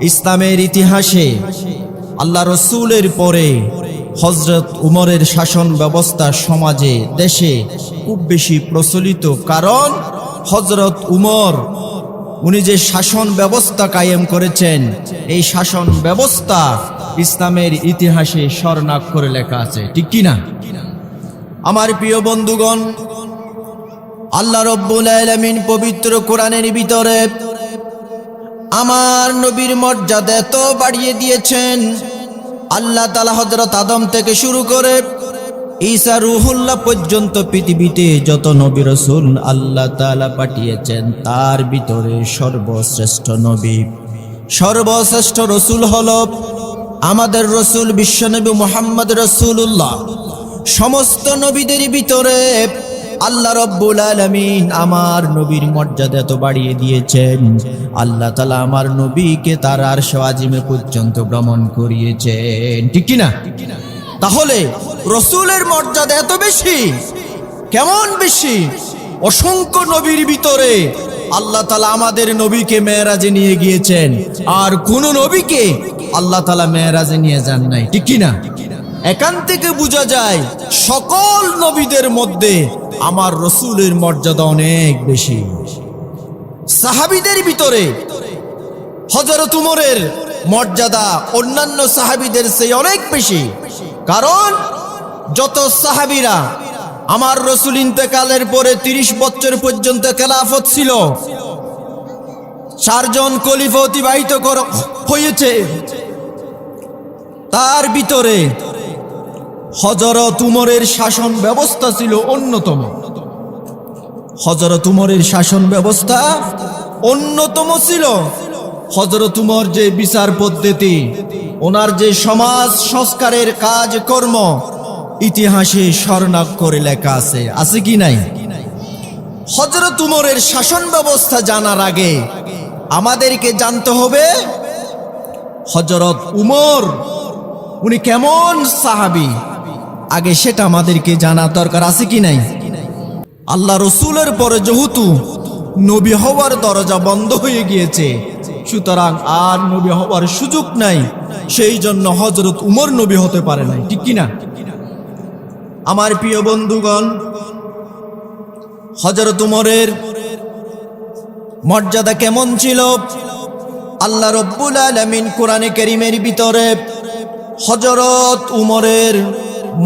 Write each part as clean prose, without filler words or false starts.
ইসলামের ইতিহাসে আল্লাহ রসুলের পরে হযরত উমরের শাসন ব্যবস্থা সমাজে দেশে খুব বেশি প্রচলিত। কারণ হযরত উমর উনি যে শাসন ব্যবস্থা কায়েম করেছেন, এই শাসন ব্যবস্থা ইসলামের ইতিহাসে স্বর্ণাক্ষরে লেখা আছে, ঠিক কি না? আমার প্রিয় বন্ধুগণ, আল্লাহ রব্বুল আলামিন পবিত্র কোরআনের ভিতরে আমার নবীর মর্যাদা এত বাড়িয়ে দিয়েছেন। আল্লাহ তাআলা হযরত আদম থেকে শুরু করে ঈসা রূহুল্লাহ পর্যন্ত পৃথিবীতে যত নবী রাসূল আল্লাহ তাআলা পাঠিয়েছেন, তার ভিতরে সর্বশ্রেষ্ঠ নবী, সর্বশ্রেষ্ঠ রাসূল হলো আমাদের রাসূল বিশ্বনবী মুহাম্মদ রাসূলুল্লাহ। সমস্ত নবীদের ভিতরে আল্লাহ রব্বুল আলামিন আমার নবীর মর্যাদা এত বাড়িয়ে দিয়েছেন। আল্লাহ তাআলা আমার নবীকে তার আরশ আজিমে পর্যন্ত ভ্রমণ করিয়েছেন, ঠিক কি না? তাহলে রাসূলের মর্যাদা এত বেশি, কেমন বেশি? অসংখ্য নবীর ভিতরে আল্লাহ তাআলা আমাদের নবীকে মেরাজে নিয়ে গিয়েছেন, আর কোন নবীকে আল্লাহ তাআলা মেরাজে নিয়ে যান নাই, ঠিক কি না? এখান থেকে বোঝা যায় সকল নবীদের মধ্যে আমার রাসূলের মর্যাদা অনেক বেশি। সাহাবীদের ভিতরে হযরত উমরের মর্যাদা অন্যান্য সাহাবীদের চেয়ে অনেক বেশি। কারণ যত সাহাবীরা আমার রাসূল ইন্তেকালের পরে 30 বছর পর্যন্ত খেলাফত ছিল, 4 জন খলিফা অতিবাহিত হয়েছে, তার ভিতরে হযরত উমরের শাসন ব্যবস্থা ছিল অন্যতম। হযরত উমরের শাসন ব্যবস্থা অন্যতম ছিল। হযরত উমর যে বিচার পদ্ধতি, ওনার যে সমাজ সংস্কারের কাজকর্ম ইতিহাসে স্বর্ণাক্ষরে লেখা আছে, আছে কি নাই? হযরত উমরের শাসন ব্যবস্থা জানার আগে আমাদেরকে জানতে হবে হযরত উমর উনি কেমন সাহাবী, আগে সেটা আমাদেরকে জানা দরকার, আছে কি নাই? আল্লাহ রসুলের পরে যেহেতু নবী হওয়ার দরজা বন্ধ হয়ে গিয়েছে, সুতরাং আর নবী হওয়ার সুযোগ নাই, সেই জন্য হযরত উমর নবী হতে পারে নাই, ঠিক কি না? আমার প্রিয় বন্ধুগণ, হযরত উমরের মর্যাদা কেমন ছিল? আল্লাহ রব্বুল আলামিন কোরআনে কারীমের ভিতরে হযরত উমরের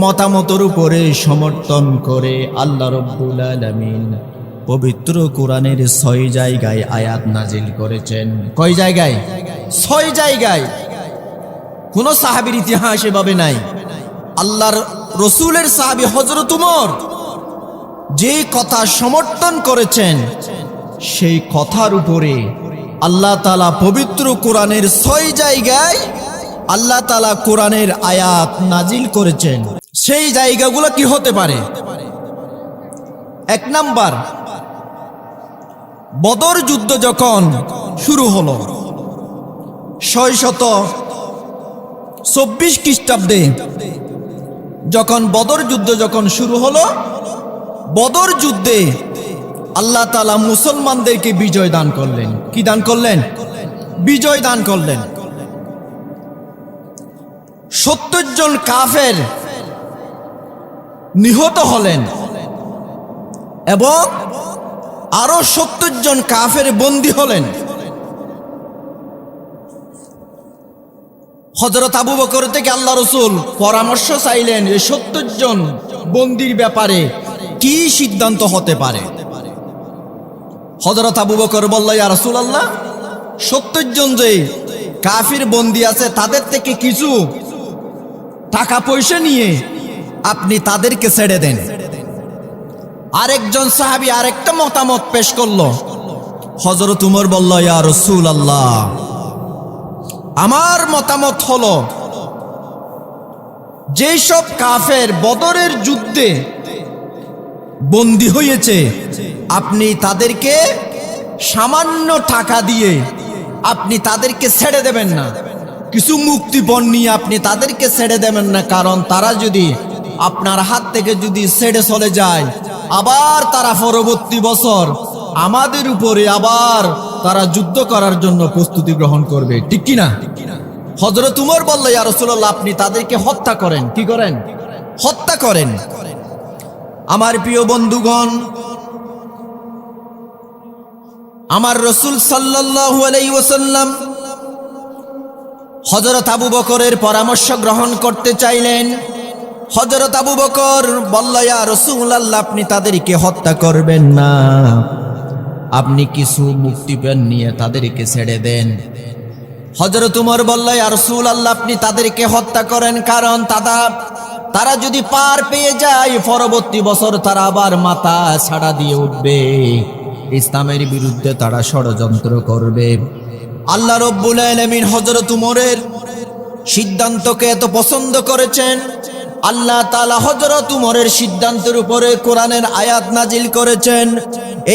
মতামতের উপরে সমর্থন করে আল্লাহ রব্বুল আলামিন পবিত্র কোরআনের 6 জায়গায় আয়াত নাজিল করেছেন। কয় জায়গায়? 6 জায়গায়। কোন সাহাবীর ইতিহাস এভাবে নাই। আল্লাহর রসুলের সাহাবী হযরত উমর যে কথা সমর্থন করেছেন, সেই কথার উপরে আল্লাহ তাআলা পবিত্র কোরআনের 6 জায়গায় আল্লাহ তাআলা কোরআনের আয়াত নাজিল করেছেন। সেই জায়গাগুলো কি হতে পারে? 1 নাম্বার, বদর যুদ্ধ যখন শুরু হলো 624 খ্রিস্টাব্দে, যখন বদর যুদ্ধ যখন শুরু হলো, বদর যুদ্ধে আল্লাহ তাআলা মুসলমানদেরকে বিজয় দান করলেন। কি দান করলেন? বিজয় দান করলেন। 70 জন কাফের নিহত হলেন এবং আরো 70 জন কাফের বন্দী হলেন। হযরত আবু বকর থেকে আল্লাহ রাসূল পরামর্শ চাইলেন এই 70 জন বন্দীর ব্যাপারে কি সিদ্ধান্ত হতে পারে। হযরত আবু বকর বলল, ইয়া রাসূলুল্লাহ, 70 জন যে কাফির বন্দী আছে তাদের থেকে কিছু টাকা পয়সা নিয়ে আপনি তাদেরকে ছেড়ে দেন। আরেকজন সাহাবী আরেকটা মতামত পেশ করলো। হযরত উমর বলল, ইয়া রাসূলুল্লাহ, আমার মতামত হলো যেসব কাফের বদরের যুদ্ধে বন্দী হয়েছে, আপনি তাদেরকে সামান্য টাকা দিয়ে আপনি তাদেরকে ছেড়ে দেবেন না, কিছু মুক্তিপণ নিয়ে আপনি তাদেরকে ছেড়ে দেবেন না। কারণ তারা যদি আপনার হাত থেকে যদি ছেড়ে চলে যায়, আবার তারা পরবর্তী বছর আমাদের উপরে আবার তারা যুদ্ধ করার জন্য প্রস্তুতি গ্রহণ করবে, ঠিক কি না? হযরত উমর বলল, ইয়া রাসূলুল্লাহ, আপনি তাদেরকে হত্যা করেন। কি করেন? হত্যা করেন। আমার প্রিয় বন্ধুগণ, আমার রাসূল সাল্লাল্লাহু আলাইহি ওয়াসাল্লাম হযরত আবু বকরের পরামর্শ গ্রহণ করতে চাইলেন। হযরত আবু বকর বলল, ইয়া রাসূলুল্লাহ, আপনি তাদেরকে হত্যা করবেন না, আপনি কিছু মুক্তিপণ নিয়ে তাদেরকে ছেড়ে দেন। হযরত উমর বলল, ইয়া রাসূলুল্লাহ, আপনি তাদেরকে হত্যা করেন, কারণ তারা যদি পার পেয়ে যায় পরবর্তী বছর তারা আবার মাথা ছাড়া দিয়ে উঠবে, ইসলামের বিরুদ্ধে তারা ষড়যন্ত্র করবে। আল্লাহ রাব্বুল আলামিন হযরত উমরের সিদ্ধান্তকে এত পছন্দ করেছেন, আল্লাহ তাআলা হযরত উমরের সিদ্ধান্তের উপরে কোরআনের আয়াত নাজিল করেছেন।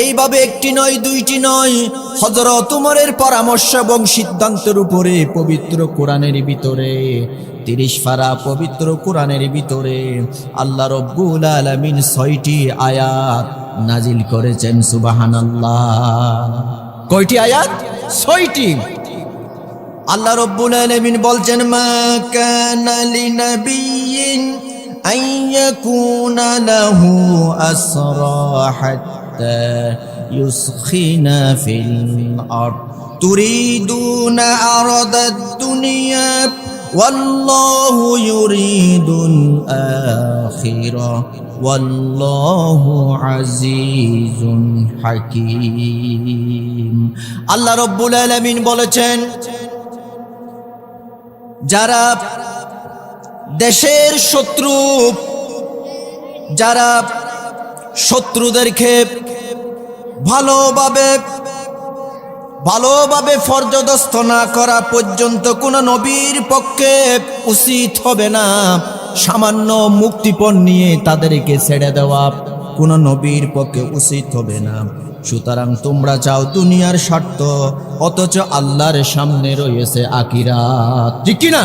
এইভাবে একটি নয়, দুইটি নয়, হযরত উমরের পরামর্শ এবং সিদ্ধান্তের উপরে পবিত্র কোরআনের ভিতরে 30 পারা পবিত্র কোরআনের ভিতরে আল্লাহ রাব্বুল আলামিন 6টি আয়াত নাজিল করেছেন। সুবহানাল্লাহ। কয়টি আয়াত? 6টি। আল্লাহ রাব্বুল আলামিন বলছেন, মা কানা লিনাবিয়্যিন আন ইয়াকুনা লাহু আসরা হাত্তা ইউসখিনা ফিল আরদ তুরিদুনা আরাদাদ দুনিয়া ওয়াল্লাহু ইউরিদুল আখিরা ওয়াল্লাহু আজিজুন হাকীম। আল্লাহ রাব্বুল আলামিন বলেছেন, যারা দেশের শত্রু, যারা শত্রুদেরকে ভালোভাবে পর্যদস্ত না করা পর্যন্ত কোন নবীর পক্ষে উচিত হবে না সামান্য মুক্তিপণ নিয়ে তাদেরকে ছেড়ে দেওয়া, কোন নবীর পক্ষে উচিত হবে না। সুতরাং তোমরা চাও দুনিয়ার স্বার্থ, অথচ আল্লাহর সামনে রয়েছে আখিরাত, ঠিক কি না?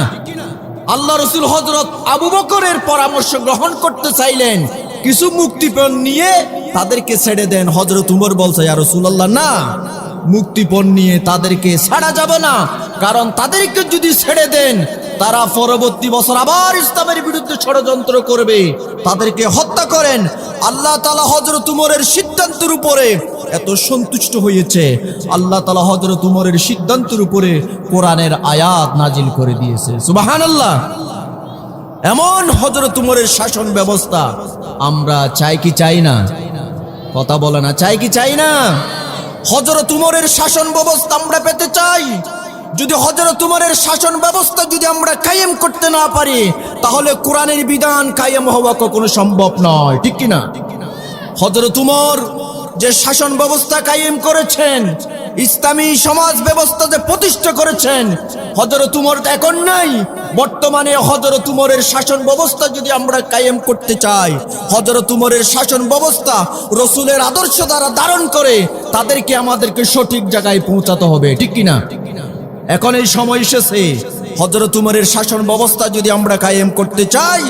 আল্লাহ রাসূল হযরত আবু বকরের পরামর্শ গ্রহণ করতে চাইলেন, কিছু মুক্তিপণ নিয়ে তাদেরকে ছেড়ে দেন। হযরত উমর বলছে, ইয়া রাসূলুল্লাহ, না, মুক্তিপণ নিয়ে তাদেরকে ছাড়া যাবে না, কারণ তাদেরকে যদি ছেড়ে দেন তারা পরবর্তী বছর আবার ইসলামের বিরুদ্ধে ষড়যন্ত্র করবে, তাদেরকে হত্যা করেন। আল্লাহ তাআলা হযরত উমরের সিদ্ধান্তের উপরে এত সন্তুষ্ট হয়েছে, আল্লাহ তাআলা হযরত উমরের সিদ্ধান্তের উপরে কোরআনের আয়াত নাজিল করে দিয়েছে। সুবহানাল্লাহ। এমন হযরত উমরের শাসন ব্যবস্থা আমরা চাই কি চাই না? কথা বলে না, চাই কি চাই না? হযরত উমরের শাসন ব্যবস্থা আমরা পেতে চাই। যদি হযরত উমরের শাসন ব্যবস্থা যদি আমরা কায়েম করতে না পারি, তাহলে কোরআনের বিধান কায়েম হওয়া কখনো সম্ভব নয়, ঠিক কি না? হযরত উমর যে শাসন ব্যবস্থা কায়েম করেছেন, ইসলামী সমাজ ব্যবস্থা যে প্রতিষ্ঠা করেছেন, হযরত উমর এখন নাই। বর্তমানে হযরত উমরের শাসন ব্যবস্থা যদি আমরা কায়েম করতে চাই, হযরত উমরের শাসন ব্যবস্থা রাসূলের আদর্শ দ্বারা ধারণ করে তাদেরকে আমাদেরকে সঠিক জায়গায় পৌঁছাতে হবে, ঠিক কি না? এখন এই সময় এসেছে, হযরত উমরের শাসন ব্যবস্থা যদি আমরা কায়েম করতে চাই,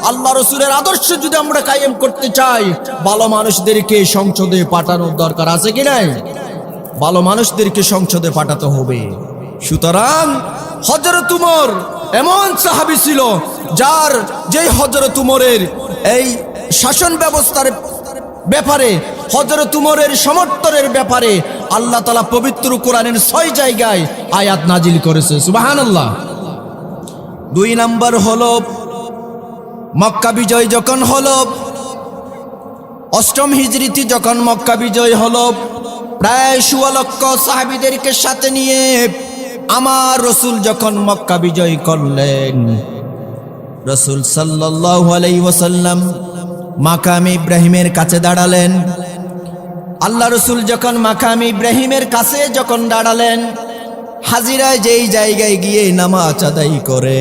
আল্লাহ রাসূলের আদর্শ যদি আমরা কায়েম করতে চাই, ভালো মানুষদেরকে সংসদে পাঠানোর দরকার আছে কি নাই? ভালো মানুষদেরকে সংসদে পাঠাতে হবে। সুতরাং হযরত উমর এমন সাহাবী ছিল, যেই হযরত উমরের এই শাসন ব্যবস্থার ব্যাপারে, হযরত উমরের সমর্থনের ব্যাপারে আল্লাহ তাআলা পবিত্র কোরআনের 6 জায়গায় আয়াত নাজিল করেছে। সুবহানাল্লাহ। 2 নাম্বার হলো, মক্কা বিজয় যখন হলো, 8ম হিজরিতে যখন মক্কা বিজয় হলো, প্রায় 16 লক্ষ সাহাবীদেরকে সাথে নিয়ে আমার রাসূল যখন মক্কা বিজয় করলেন, রাসূল সাল্লাল্লাহু আলাইহি ওয়াসাল্লাম মাকামে ইব্রাহিমের কাছে দাঁড়ালেন। আল্লাহ রাসূল যখন মাকামে ইব্রাহিমের কাছে যখন দাঁড়ালেন, হাজিরায় যেই জায়গায় গিয়ে নামাজ আদায় করে,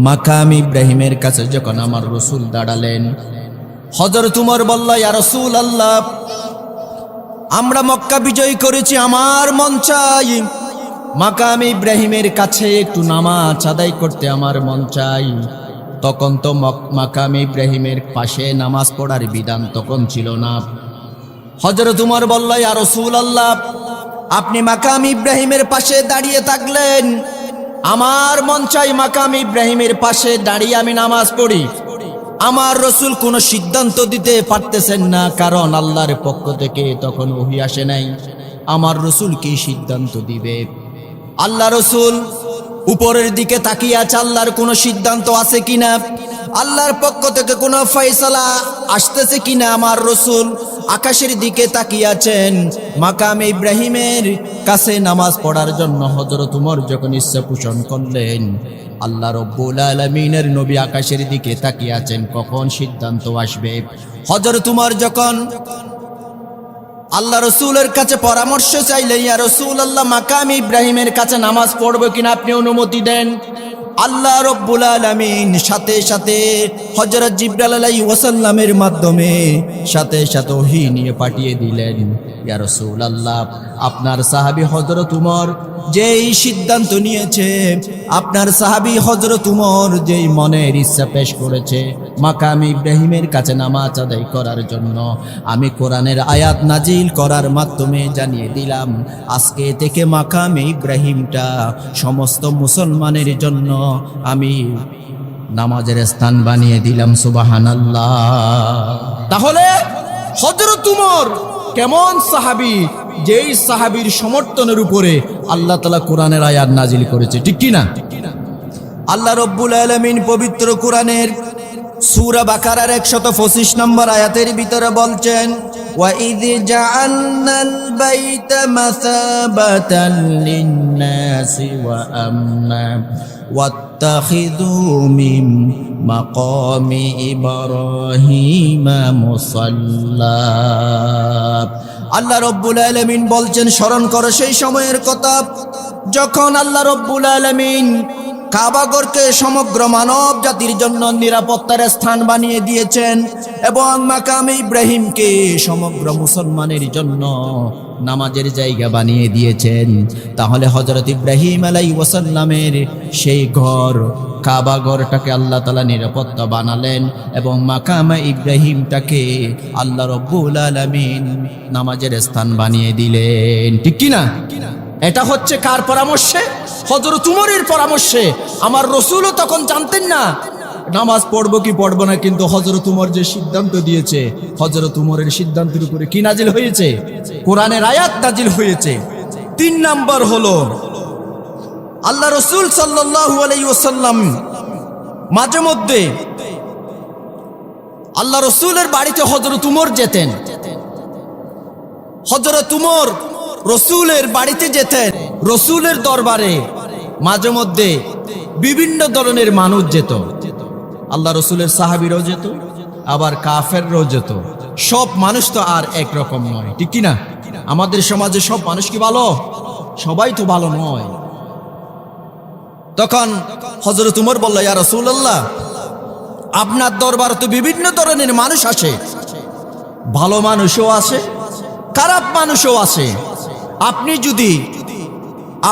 মাকামে ইব্রাহিমের কাছে যখন আমার রাসূল দাঁড়ালেন, হযরত উমর বলল, ইয়া রাসূলুল্লাহ, আমরা মক্কা বিজয় করেছি, আমার মন চাই মাকামে ইব্রাহিমের কাছে একটু নামাজ আদায় করতে, আমার মন চাই। তখন তো মাকামে ইব্রাহিমের পাশে নামাজ পড়ার বিধান তখন ছিল না। হযরত উমর বলল, ইয়া রাসূলুল্লাহ, আপনি মাকাম ইব্রাহিমের পাশে দাঁড়িয়ে থাকলেন, আমার মন চাই মাকাম ইব্রাহিমের পাশে দাঁড়িয়ে আমি নামাজ পড়ি। আমার রসুল কোনো সিদ্ধান্ত দিতে পারতেছেন না, কারণ আল্লাহর পক্ষ থেকে তখন ওহী আসে নাই। আমার রসুল কি সিদ্ধান্ত দিবে? আল্লাহ রসুল উপরের দিকে তাকিয়ে আছে, আল্লাহর কোনো সিদ্ধান্ত আছে কিনা, আল্লাহর পক্ষ থেকে কোনো ফয়সালা আসতেছে কিনা। আমার রসুল আকাশের দিকে তাকিয়ে আছেন। মাকাম ইব্রাহিমের কাছে নামাজ পড়ার জন্য হযরত উমর যখন ইচ্ছা পোষণ করলেন, আল্লাহ রব্বুল আলামিনের নবী আকাশের দিকে তাকিয়ে আছেন, কখন সিদ্ধান্ত আসবে। হযরত উমর যখন আল্লাহ রসুলের কাছে পরামর্শ চাইলেন, ইয়া রাসূলুল্লাহ, মাকাম ইব্রাহিমের কাছে নামাজ পড়বো কিনা, আপনি অনুমতি দেন। আল্লাহ রব্বুল আলামিন সাথে সাথে হযরত জিবরাইল আলাইহিস ওয়াসাল্লামের মাধ্যমে সাথে সাথে ওহী নিয়ে পাঠিয়ে দিলেন, ইয়া রাসূলুল্লাহ, আপনার সাহাবী হযরত উমর যেই সিদ্ধান্ত নিয়েছে, আপনার সাহাবী হযরত উমর যেই মনের ইচ্ছা পেশ করেছে মাকাম ইব্রাহিমের কাছে নামাজ আদায় করার জন্য, আমি কোরআনের আয়াত নাজিল করার মাধ্যমে জানিয়ে দিলাম, আজকে থেকে মাকাম ইব্রাহিমটা সমস্ত মুসলমানের জন্য আমি নামাজের স্থান বানিয়ে দিলাম। সুবহানাল্লাহ। তাহলে হযরত উমর কেমন সাহাবী, যেই সাহাবীর সমর্থনের উপরে আল্লাহ তাআলা কোরআনের আয়াত নাজিল করেছে, ঠিক কি না? আল্লাহ রব্বুল আলামিন পবিত্র কোরআনের সূরা বাকারার 125 নম্বর আয়াতের ভিতরে বলছেন, وَإِذْ جَعَلْنَا الْبَيْتَ مَثَابَةً لِلنَّاسِ وَأَمْنًا وَاتَّخِذُوا مِن مَّقَامِ إِبْرَاهِيمَ مُصَلًّى। আল্লাহ রব্বুল আলামিন বলছেন, স্মরণ করো সেই সময়ের কথা যখন আল্লাহ রব্বুল আলামিন কাবাগরকে সমগ্র মানব জাতির জন্য নিরাপত্তার স্থান বানিয়ে দিয়েছেন এবং মাকাম ইব্রাহিমকে সমগ্র মুসলমানের জন্য নামাজের জায়গা বানিয়ে দিয়েছেন। তাহলে হযরত ইব্রাহিম আলাইহিস ওয়াসাল্লামের সেই ঘর কাবাগরটাকে আল্লাহ তাআলা নিরাপত্তা বানালেন এবং মাকাম ইব্রাহিমটাকে আল্লাহ রব্বুল আলামিন নামাজের স্থান বানিয়ে দিলেন, ঠিক কি না? এটা হচ্ছে কার পরামর্শে? হযরত উমরের পরামর্শে। আমার রাসূলও তখন জানতেন না নামাজ পড়বো কি পড়বো না, কিন্তু হযরত উমর যে সিদ্ধান্ত দিয়েছে, হযরত উমরের সিদ্ধান্তের উপরে কি নাজিল হয়েছে? কোরআনের আয়াত নাজিল হয়েছে। 3 নাম্বার হলো আল্লাহ রাসূল সাল্লাল্লাহু আলাইহি ওয়াসাল্লাম মাঝে মধ্যে আল্লাহ রাসূলের বাড়িতে হযরত উমর যেতেন। হযরত উমর রসুলের বাড়িতে যেতেন। রসুলের দরবারে মাঝে মধ্যে বিভিন্ন ধরনের মানুষ যেত। আল্লাহ রসুলের সাহাবীরাও যেত, আবার কাফেররাও যেত। সব মানুষ তো আর একরকম নয়, ঠিক কি না? আমাদের সমাজে সব মানুষ কি ভালো? সবাই তো ভালো নয়। তখন হযরত উমর বলল, ইয়া রাসূলুল্লাহ, আপনার দরবারে তো বিভিন্ন ধরনের মানুষ আসে, ভালো মানুষও আসে, খারাপ মানুষও আসে। আপনি যদি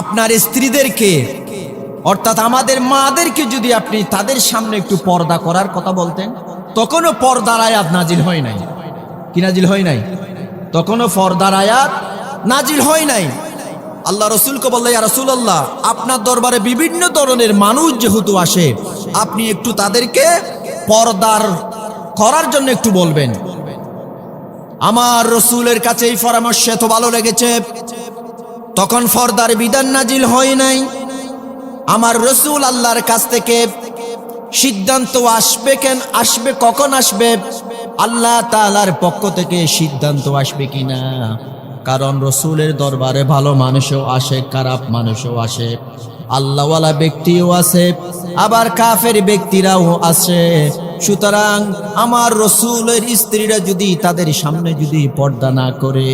আপনার স্ত্রীদেরকে অর্থাৎ আমাদের মাদেরকে যদি আপনি তাদের সামনে একটু পর্দা করার কথা বলতেন, তখনও পর্দার আয়াত নাজিল হয় নাই। কি নাজিল হয় নাই? তখনও পর্দার আয়াত নাজিল হয় নাই। আল্লাহ রসুলকে বলল, ইয়া রাসূলুল্লাহ, আপনার দরবারে বিভিন্ন ধরনের মানুষ যেহেতু আসে, আপনি একটু তাদেরকে পর্দার করার জন্য একটু বলবেন। আমার রসুলের কাছে এই পরামর্শ এত ভালো লেগেছে, তখন পর্দার বিধান নাজিল হয় নাই। আমার রসুল আল্লাহর কাছ থেকে সিদ্ধান্ত আসবে কখন আসবে? আল্লাহ তাআলার পক্ষ থেকে সিদ্ধান্ত আসবে কিনা? কারণ রসুলের দরবারে ভালো মানুষও আসে, খারাপ মানুষও আসে, আল্লাহওয়ালা ব্যক্তিও আছে, আবার কাফের ব্যক্তিরাও আছে। সুতরাং আমার রসুলের স্ত্রীরা যদি তাদের সামনে যদি পর্দা না করে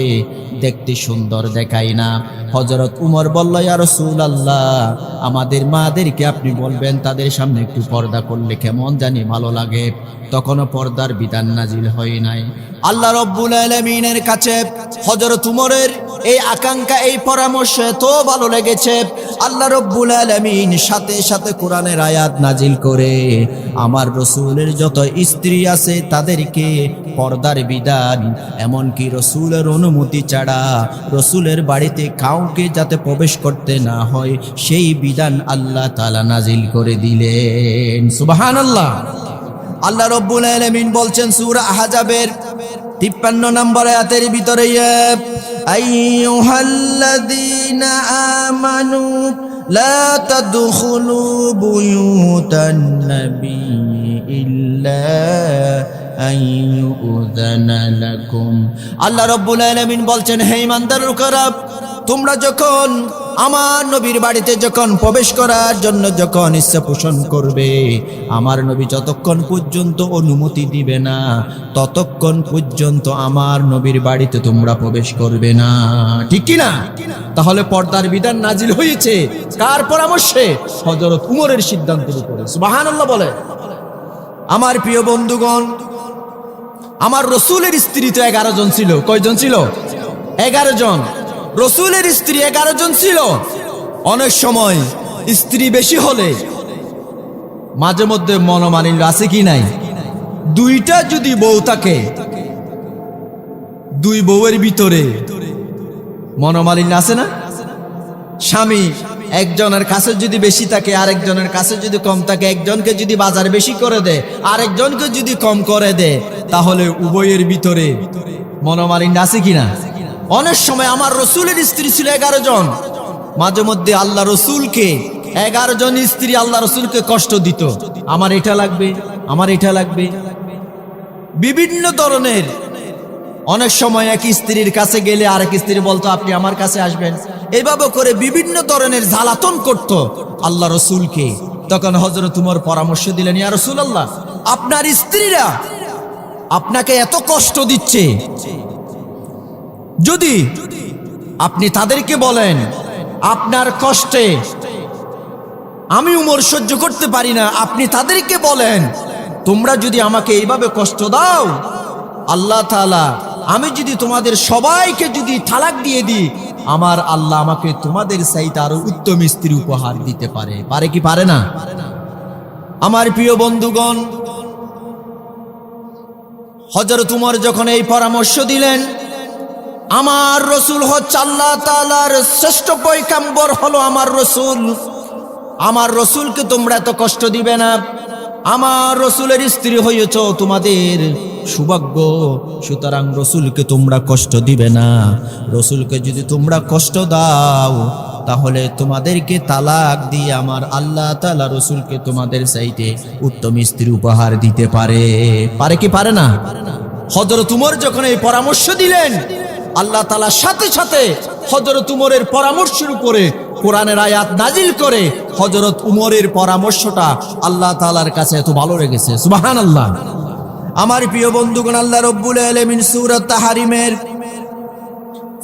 দেখতে সুন্দর দেখায় না। হযরত উমর বলল, ইয়া রাসূলুল্লাহ, আমাদের মাদেরকে আপনি বলবেন তাদের সামনে একটু পর্দা করলে কেমন জানি ভালো লাগে। তখনও পর্দার বিধান নাজিল হয় নাই। আল্লাহ রব্বুল আলামিনের কাছে হযরত উমরের এই আকাঙ্ক্ষা, এই পরামর্শ এত ভালো লেগেছে, আল্লাহ রব্বুল আলামিন সাথে সাথে কোরআনের আয়াত নাজিল করে আমার রসুলের যত স্ত্রী আছে তাদেরকে পর্দার বিধান, এমনকি রসুলের অনুমতি ছাড়া ছাড়া রসুলের বাড়িতে কাউকে যাতে প্রবেশ করতে না হয় সেই বিধান আল্লাহ তাআলা নাজিল করে দিলেন। সুবহানাল্লাহ। আল্লাহ রাব্বুল আলামিন বলছেন সূরা আহজাবের 53 নম্বর আয়াতের ভিতরে, আইয়ুহাল্লাযীনা আমানু লা তাদখুলু বুয়ুতান নাবিয়্যি ইল্লা আইয়ুযানা লাকুম। আল্লাহ রাব্বুল আলামিন বলছেন, হে ঈমানদাররা, তোমরা যখন আমার নবীর বাড়িতে যখন প্রবেশ করার জন্য যখন ইচ্ছা পোষণ করবে, আমার নবী যতক্ষণ পর্যন্ত অনুমতি দিবে না ততক্ষণ পর্যন্ত আমার নবীর বাড়িতে তোমরা প্রবেশ করবে না। ঠিক কি না? তাহলে পর্দার বিধান নাজিল হয়েছে কার পরামর্শে? হযরত উমরের সিদ্ধান্তের উপরে। সুবহানাল্লাহ বলে। আমার প্রিয় বন্ধুগণ, আমার রসুলের স্ত্রী তো 11 জন ছিল। কয়জন ছিল? 11 জন। রসুলের স্ত্রী 11 জন ছিল। অনেক সময় স্ত্রী বেশি হলে মাঝে মধ্যে মনোমালিন্য আছে কি নাই? দুইটা যদি বউ থাকে, দুই বউয়ের ভিতরে মনোমালিন্য আছে না? স্বামী একজনের কাছে যদি বেশি থাকে, আরেকজনের কাছে যদি কম থাকে, একজনকে যদি বাজার বেশি করে দেয়, আরেকজনকে যদি কম করে দেয়, তাহলে উভয়ের ভিতরে মনোমালিন্য আছে কিনা? অনেক সময় আমার রসুলের স্ত্রী ছিল 11 জন। মাঝে মধ্যে আল্লাহ রসুলকে 11 জন স্ত্রী আল্লাহ রসুলকে কষ্ট দিত। আমার এটা লাগবে, আমার এটা লাগবে, বিভিন্ন ধরনের। অনেক সময় এক স্ত্রীর কাছে গেলে আরেক স্ত্রী বলতো আপনি আমার কাছে আসবেন। এইভাবে করে বিভিন্ন ধরনের জ্বালাতন করত আল্লাহ রসুলকে। তখন হযরত উমর পরামর্শ দিলেন, ইয়া রাসূলুল্লাহ, আপনার স্ত্রীরা আপনাকে এত কষ্ট দিচ্ছে, যদি আপনি তাদেরকে বলেন আপনার কষ্টে আমি উমর সহ্য করতে পারি না, আপনি তাদেরকে বলেন তোমরা যদি আমাকে এইভাবে কষ্ট দাও, আল্লাহ তাআলা আমি যদি তোমাদের সবাইকে যদি তালাক দিয়ে দিই, আমার আল্লাহ আমাকে তোমাদের চাইতে আরো উত্তম স্ত্রী উপহার দিতে পারে। পারে কি পারে না? আমার প্রিয় বন্ধুগণ, হযরত উমর যখন এই পরামর্শ দিলেন, আমার রসুল হচ্ছে আল্লাহ তাআলার শ্রেষ্ঠ পয়গম্বর হলো আমার রসুল, আমার রসুলকে তোমরা এত কষ্ট দিবে না, আমার রসুলের স্ত্রী হয়েছ তোমাদের সৌভাগ্য, সুতরাং রসুলকে তোমরা কষ্ট দিবে না। রসুলকে যদি তোমরা কষ্ট দাও তাহলে তোমাদেরকে তালাক দিয়ে আমার আল্লাহ তাআলা রসুলকে তোমাদের চাইতে উত্তম স্ত্রী উপহার দিতে পারে। পারে কি পারে না? হযরত উমর যখন এই পরামর্শ দিলেন, আল্লাহ তাআলা সাথে সাথে হযরত উমরের পরামর্শের উপরে কোরআনের আয়াত নাজিল করে হযরত উমরের পরামর্শটা আল্লাহ তাআলার কাছে এত ভালো লেগেছে। সুবহানাল্লাহ। আমার প্রিয় বন্ধুগণ, আল্লাহ রাব্বুল আলামিন সূরা তাহরিমের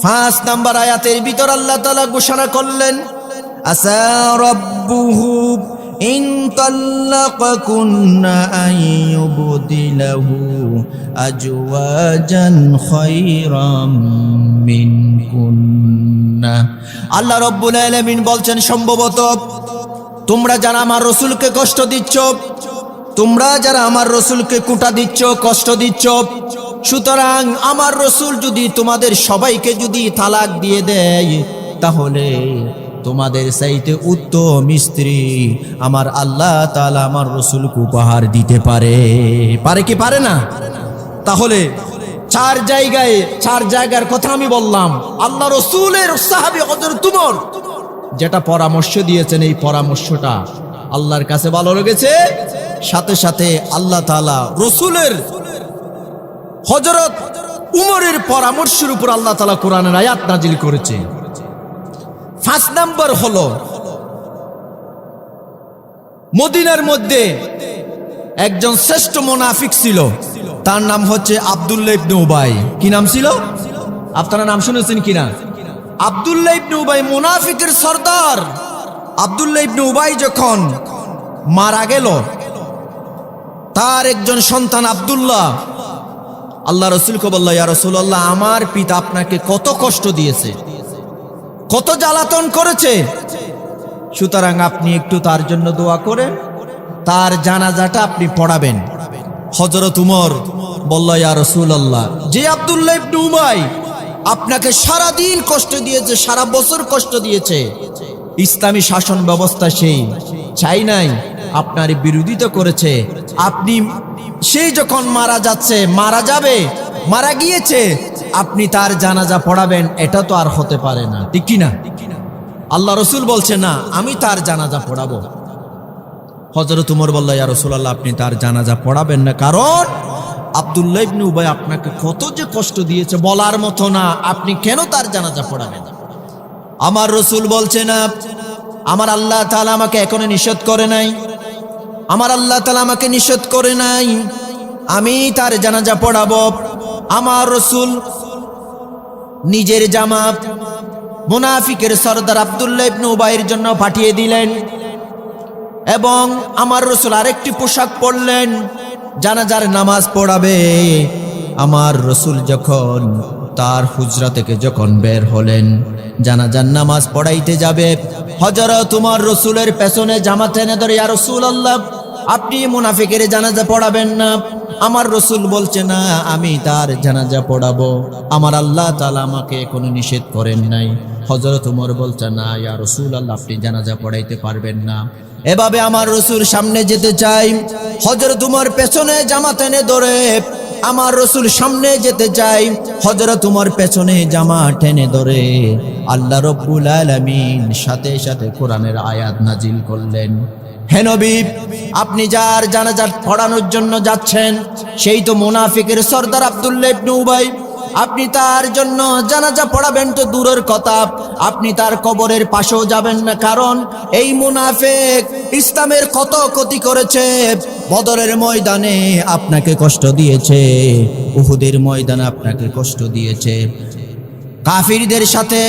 5 নম্বর আয়াতের ভিতর আল্লাহ তাআলা ঘোষণা করলেন, আসা রাব্বুহু ইন তাল্লাকাকুন্না আইয়ুবদিলাহু আজওয়াজান খায়রাম মিনকুন্না। আল্লাহ রাব্বুল আলামিন বলছেন, সম্ভবত তোমরা যারা আমার রসুলকে কষ্ট দিচ্ছ, তোমরা যারা আমার রসুলকে কুটা দিচ্ছ, কষ্ট দিচ্ছ, সুতরাং আমার রসুল যদি তোমাদের সবাইকে যদি তালাক দিয়ে দেয়, তাহলে তোমাদের চাইতে উত্তম স্ত্রী আমার আল্লাহ তাআলা আমার রসুলকে উপহার দিতে পারে। পারে কি পারে না? তাহলে চার জায়গার কথা আমি বললাম। আল্লাহ রসুলের সাহাবী হযরত উমর যেটা পরামর্শ দিয়েছেন, এই পরামর্শটা আল্লাহর কাছে ভালো লেগেছে। সাথে সাথে আল্লাহ তাআলা রসুলের হযরত উমরের পরামর্শের উপর আল্লাহ তাআলা কোরআনের আয়াত নাজিল করেছে। 5 নাম্বার হলো, মদিনার মধ্যে একজন শ্রেষ্ঠ মুনাফিক ছিল, তার নাম হচ্ছে আব্দুল্লাহ ইবনে উবাই। কি নাম ছিল? আপনারা নাম শুনেছেন কিনা? আব্দুল্লাহ ইবনে উবাই মুনাফিকের সর্দার। আব্দুল্লাহ ইবনে উবাই যখন মারা গেল, তার একজন সন্তান আব্দুল্লাহ আল্লাহ রসুলকে বলল, ইয়া রাসূলুল্লাহ, আমার পিতা আপনাকে কত কষ্ট দিয়েছে, কত জ্বালাতন করেছে, সুতরাং আপনি একটু তার জন্য দোয়া করে তার জানাজাটা আপনি পড়াবেন। হযরত উমর বলল, ইয়া রাসূলুল্লাহ, যে আব্দুল্লাহ ইবনে উবাই আপনাকে সারা দিন কষ্ট দিয়েছে, সারা বছর কষ্ট দিয়েছে। ইসলামী শাসন ব্যবস্থা সেই চাই নাই, আপনার বিরোধিতা করেছে। আপনি সেই যখন মারা যাচ্ছে, মারা যাবে, মারা গিয়েছে, আপনি তার জানাজা পড়াবেন, এটা তো আর হতে পারে না, ঠিক কি না? আল্লাহ রসুল বলছে না, আমি তার জানাজা পড়াবো। হযরত ওমর বলল, ইয়া রাসূলুল্লাহ, আপনি তার জানাজা পড়াবেন না, কারণ আব্দুল্লাহ ইবনে উবাই আপনাকে কত যে কষ্ট দিয়েছে বলার মতো না, আপনি কেন তার জানাজা পড়াবেন? আমার রসুল বলছে না, আমার আল্লাহ তাআলা আমাকে এখনো নিষেধ করে নাই, আমার আল্লাহ তাআলা আমাকে নিষেধ করে নাই, আমি তার জানাজা পড়াবো। আমার রসুল নিজের জামা মুনাফিকের সরদার আব্দুল্লাহ ইবনে উবাইয়ের জন্য পাঠিয়ে দিলেন, এবং আমার রসুল আরেকটি পোশাক পরলেন, জানাজার নামাজ পড়াবে। আমার রসুল যখন তার হুজরা থেকে যখন বের হলেন, জানাজার নামাজ পড়াইতে যাবে, হযরত ওমর রসুলের পেছনে জামা টেনে ধরে, ইয়া রাসূলুল্লাহ, আপনি মুনাফিকের জানাজা পড়াবেন না। আমার রসুল বলছে না, আমি তার জানাজা পড়াবো, আমার আল্লাহ তাআলা আমাকে কোনো নিষেধ করেন নাই। হযরত ওমর বলছে না, ইয়া রাসূলুল্লাহ, আপনি জানাজা পড়াইতে পারবেন না। এভাবে আমার রসুল সামনে যেতে চাই, হযরত ওমর পেছনে জামা টেনে ধরে, আমার রসুল সামনে যেতে চাই, হযরত ওমর পেছনে জামা টেনে ধরে। আল্লাহ রাব্বুল আলামিন সাথে সাথে কোরআনের আয়াত নাজিল করলেন, হে নবী, আপনি যার জানাজা পড়ানোর জন্য যাচ্ছেন, সেই তো মুনাফিকের সরদার আব্দুল্লাহ ইবনে উবাই। আপনি তার জন্য জানাজা পড়াবেন তো দূরের কথা, আপনি তার কবরের পাশেও যাবেন না, কারণ এই মুনাফিক ইসলামের কত ক্ষতি করেছে। বদরের ময়দানে আপনাকে কষ্ট দিয়েছে, উহুদের ময়দানে আপনাকে কষ্ট দিয়েছে, কাফিরদের সাথে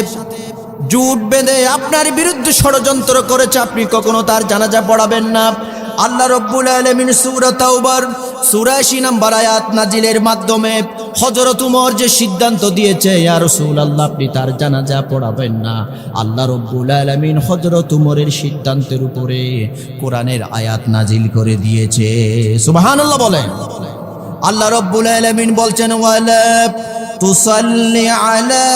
জোট বেঁধে আপনার বিরুদ্ধে ষড়যন্ত্র করেছে, আপনি কখনো তার জানাজা পড়াবেন না। আল্লাহ রাব্বুল আলামিন সূরা তাওবার সূরা ৮০ নম্বর আয়াত নাজিলের মাধ্যমে হযরত ওমর যে সিদ্ধান্ত দিয়েছে, ইয়া রাসূলুল্লাহ, আপনি তার জানাজা পড়াবেন না, আল্লাহ রাব্বুল আলামিন হযরত ওমরের সিদ্ধান্তের উপরে কোরআনের আয়াত নাজিল করে দিয়েছে। সুবহানাল্লাহ বলেন। আল্লাহ রাব্বুল আলামিন বলছেন, ওয়ালা তুসাল্লি আলা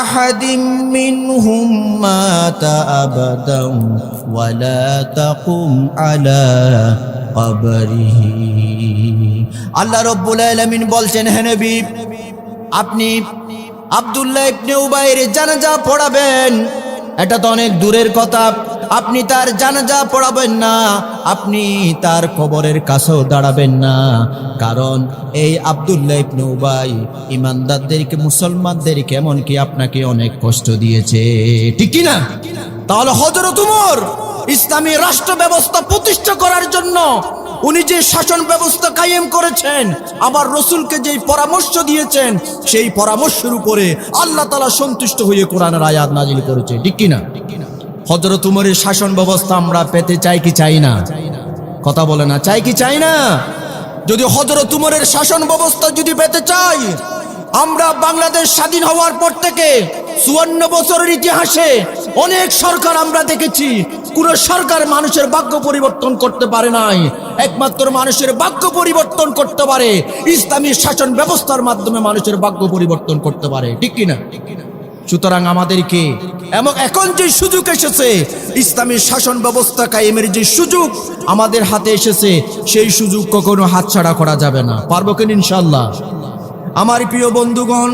আহাদিম মিনহুম মাতা আবাদান ওয়ালা তাকুম আলা কবরিহি। আল্লাহ রাব্বুল আলামিন বলছেন, হে নবী, আপনি আব্দুল্লাহ ইবনে উবাইয়ের জানাজা পড়াবেন, এটা তো অনেক দূরের কথা, আপনি তার জানাজা পড়াবেন না, আপনি তার কবরের কাছেও দাঁড়াবেন না, কারণ এই আব্দুল্লাহ ইবনে উবাই ইমানদারদেরকে, মুসলমানদেরকে, এমনকি আপনাকে অনেক কষ্ট দিয়েছে, ঠিক কি না? তাহলে হযরত ওমর ইসলামী রাষ্ট্র ব্যবস্থা প্রতিষ্ঠা করার জন্য উনি যে শাসন ব্যবস্থা কায়েম করেছেন, আবার রসুলকে যেই পরামর্শ দিয়েছেন, সেই পরামর্শের উপরে আল্লাহ তাআলা সন্তুষ্ট হয়ে কোরআনের আয়াত নাজিল করেছে, ঠিক কি না? হযরত ওমরের শাসন ব্যবস্থা আমরা পেতে চাই কি চাই না? কথা বলে না, চাই কি চাই না? যদি হযরত ওমরের শাসন ব্যবস্থা যদি পেতে চাই, আমরা বাংলাদেশ স্বাধীন হওয়ার পর থেকে ৫৪ বছরের ইতিহাসে অনেক সরকার আমরা দেখেছি, কোন সরকার মানুষের ভাগ্য পরিবর্তন করতে পারে নাই। একমাত্র মানুষের ভাগ্য পরিবর্তন করতে পারে ইসলামী শাসন ব্যবস্থার মাধ্যমে, মানুষের ভাগ্য পরিবর্তন করতে পারে, ঠিক কিনা? সুতরাং আমাদেরকে এখন যে সুযোগ এসেছে, ইসলামী শাসন ব্যবস্থা কায়েমের যে সুযোগ আমাদের হাতে এসেছে, সেই সুযোগ কখনো হাতছাড়া করা যাবে না। পারবো কিনা ইনশাআল্লাহ? আমার প্রিয় বন্ধুগণ,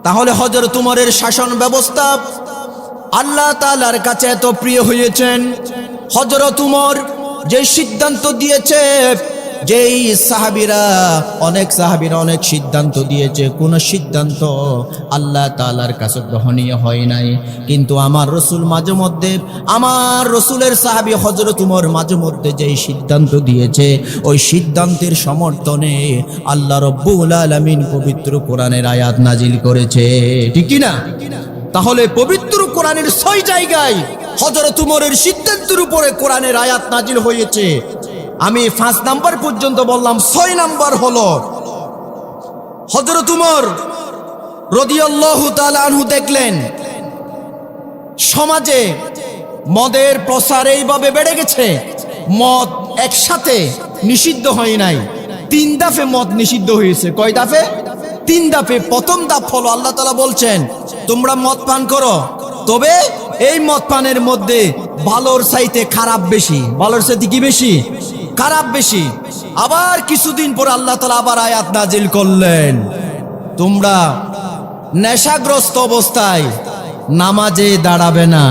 তাহলে হযরত ওমরের শাসন ব্যবস্থা আল্লাহ তাআলার কাছে এত প্রিয় হয়েছেন, হযরত ওমর যে সিদ্ধান্ত দিয়েছে, যেই অনেক সাহাবীরা অনেক সিদ্ধান্ত দিয়েছে, কোন সিদ্ধান্ত আল্লাহ তাআলার কাছে গ্রহণীয় হয় নাই, কিন্তু আমার রসুল মাঝে মধ্যে, আমার রসুলের সাহাবী হযরত ওমর মাঝে মধ্যে যেই সিদ্ধান্ত দিয়েছে, ওই সিদ্ধান্তের সমর্থনে আল্লাহ রাব্বুল আলামিন পবিত্র কোরআনের আয়াত নাজিল করেছে, ঠিক কি না? তাহলে পবিত্র কোরআনের ৬ জায়গায় হযরত ওমরের সিদ্ধান্তের উপরে কোরআনের আয়াত নাজিল হয়েছে। আমি ৫ নাম্বার পর্যন্ত বললাম, ৬ নাম্বার হলো হযরত ওমর রাদিয়াল্লাহু তাআলা আনহু দেখলেন সমাজে মদের প্রসার এইভাবে বেড়ে গেছে, মদ একসাথে নিষিদ্ধ হয় নাই, ৩ দফে মদ নিষিদ্ধ হয়েছে। কয় দফে? তিন ধাপে প্রথম ধাপ হলো আল্লাহ তাআলা বলছেন তোমরা মদ পান করো, তবে এই মদ পানের মধ্যে ভালোর চাইতে খারাপ বেশি। ভালোর চাইতে কি বেশি? খারাপ বেশি। আবার কিছুদিন পর আল্লাহ তাআলা আবার আয়াত নাজিল করলেন তোমরা নেশাগ্রস্ত অবস্থায় নামাজে দাঁড়াবে না।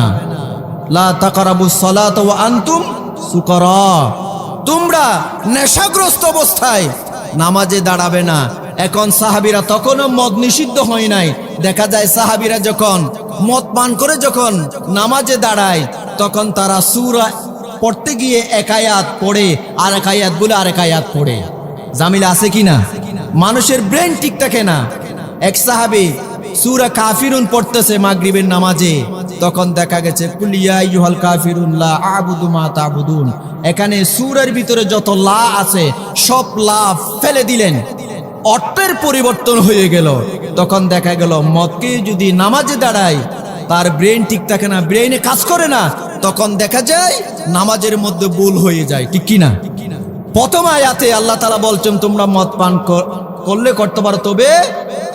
লা তাকরাবুস সালাত ওয়া আনতুম সুকারা, তোমরা নেশাগ্রস্ত অবস্থায় নামাজে দাঁড়াবে না। এখন সাহাবীরা তখনও মদ নিষিদ্ধ হয় নাই। দেখা যায় সাহাবীরা যখন মদ পান করে যখন নামাজে দাঁড়ায় তখন তারা সূরা পড়তে গিয়ে এক আয়াত পড়ে আর এক আয়াত বলে আরেক আয়াত পড়ে। জামিলা আছে কিনা? মানুষের ব্রেন ঠিক থাকে না। এক সাহাবী সূরা কাফিরুন পড়তেছে মাগরিবের নামাজে, তখন দেখা গেছে কুল ইয়া আইয়ুহাল কাফিরুন লা আ'বুদু মা তা'বুদুন, এখানে সূরার ভিতরে যত লা আছে সব লা ফেলে দিলেন, অর্থের পরিবর্তন হয়ে গেল। তখন দেখা গেল মদকে যদি নামাজে দাঁড়ায় তার ব্রেন ঠিক থাকে না, ব্রেনে কাজ করে না, তখন দেখা যায় নামাজের মধ্যে ভুল হয়ে যায়। ঠিক কিনা? প্রথম আয়াতে আল্লাহ তাআলা বলছেন তোমরা মদ পান করলে করতে পারো, তবে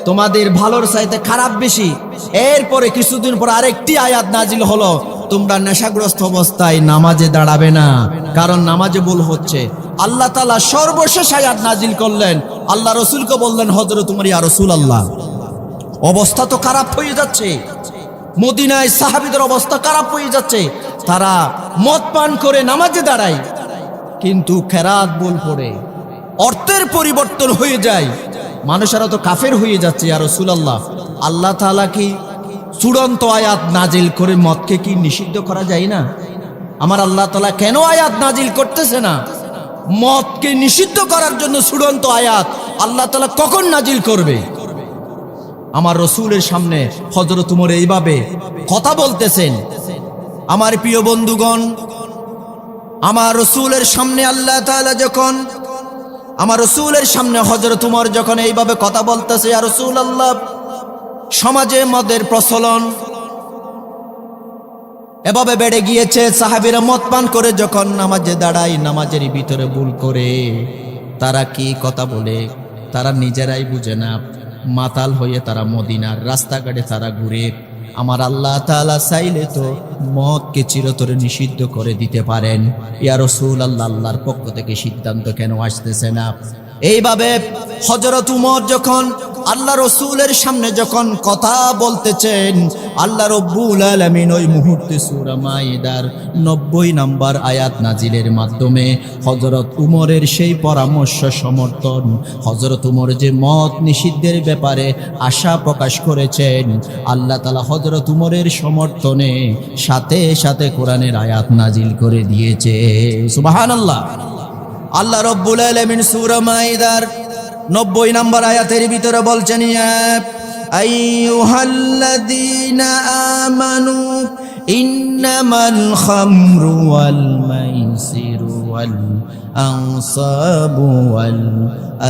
তোমাদের ভালোর চাইতে খারাপ বেশি। এরপরে কিছুদিন পর আরেকটি আয়াত নাজিল হলো তোমরা নেশাগ্রস্ত অবস্থায় নামাজে দাঁড়াবে না, কারণ নামাজে ভুল হচ্ছে। আল্লাহ তাআলা সর্বশেষ আয়াত নাজিল করলেন, আল্লাহ রসুলকে বললেন হযরত উমর ইয়া রাসূলুল্লাহ অবস্থা তো খারাপ হয়ে যাচ্ছে, মদিনায় সাহাবীদের অবস্থা খারাপ হয়ে যাচ্ছে, তারা মদ পান করে নামাজে দাঁড়ায় কিন্তু খেরাত ভুল পড়ে, অর্থের পরিবর্তন হয়ে যায়, মানুষেরা তো কাফের হয়ে যাচ্ছে ইয়া রাসূলুল্লাহ। আল্লাহ তাআলা কি চূড়ান্ত আয়াত নাজিল করে মদকে কি নিষিদ্ধ করা যায় না? আমার আল্লাহ তাআলা কেন আয়াত নাজিল করতেছে না? মদকে নিষিদ্ধ করার জন্য চূড়ান্ত আয়াত আল্লাহ তাআলা কখন নাজিল করবে? আমার রসুলের সামনে হযরত উমর এইভাবে কথা বলতেছেন। আমার প্রিয় বন্ধুগণ, আমার রসুলের সামনে আল্লাহ তাআলা যখন আমার রসুলের সামনে হযরত উমর যখন এইভাবে কথা বলতেছে, ইয়া রাসূলুল্লাহ সমাজে মদের প্রচলন এভাবে বেড়ে গিয়েছে, সাহাবীরা মদ পান করে যখন নামাজে দাঁড়ায় নামাজের ভিতরে ভুল করে, তারা কি কথা বলে তারা নিজেরাই বুঝে না, মাতাল হয়ে তারা মদিনার রাস্তাঘাটে তারা ঘুরে। আমার আল্লাহ তাআলা চাইলে তো মদকে চিরতরে নিষিদ্ধ করে দিতে পারেন। ইয়া রাসূলুল্লাহ আল্লাহর পক্ষ থেকে সিদ্ধান্ত কেন আসতেছে না? এইভাবে হযরত উমর যখন আল্লাহ রসুলের সামনে যখন কথা বলতেছেন, আল্লাহ রব্বুল আলামিন ওই মুহূর্তে সূরা মাইদার 90 নম্বর আয়াত নাজিলের মাধ্যমে হযরত উমরের সেই পরামর্শ সমর্থন, হযরত উমর যে মদ নিষিদ্ধের ব্যাপারে আশা প্রকাশ করেছেন, আল্লাহ তাআলা হযরত উমরের সমর্থনে সাথে সাথে কোরআনের আয়াত নাজিল করে দিয়েছে। সুবহানাল্লাহ। আল্লাহ রব্বুল আলামিন সূরা মাইদার 90 নম্বর আয়াতের ভিতরে বলছেন, ইয়া আইয়ুহাল্লাযীনা আমানু ইন্নামাল খামরু ওয়াল মাইসিরু ওয়াল আনসাবু ওয়াল